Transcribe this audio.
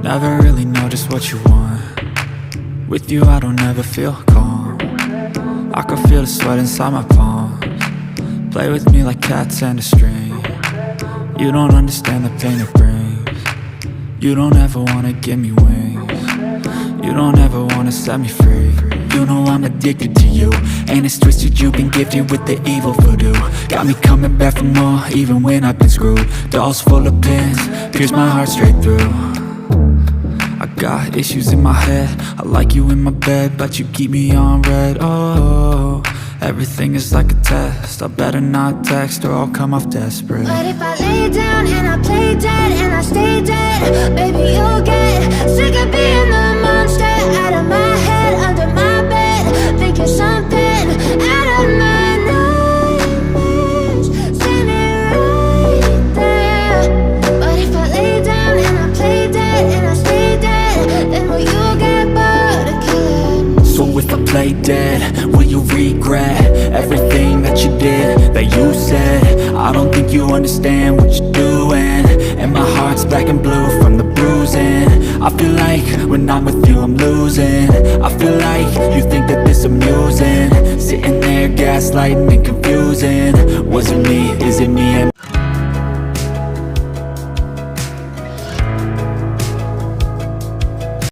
Never really know just what you want. With you I don't ever feel calm. I can feel the sweat inside my palms. Play with me like cats and a string. You don't understand the pain it brings. You don't ever wanna give me wings. You don't ever wanna set me free. You know I'm addicted to you, and it's twisted, you've been gifted with the evil voodoo. Got me coming back for more, even when I've been screwed. Dolls full of pins, pierce my heart straight through. I got issues in my head, I like you in my bed, but you keep me on red. Oh, everything is like a test, I better not text or I'll come off desperate. But if I lay down and I play dead and I stay dead, baby you'll get sick of being the monster out of my head, under my bed, thinking something out of my nightmares, standing right there. But if I lay down and I play dead and I stay dead, then will you get bored of killing? So if I play dead, will you regret everything that you did, that you said? I don't think you understand what you're doing, and my heart's black and blue from the bruising. I feel like when I'm with you I'm losing. I feel like you think that this amusing, sitting there gaslighting and confusing. Was it me? Is it me? Am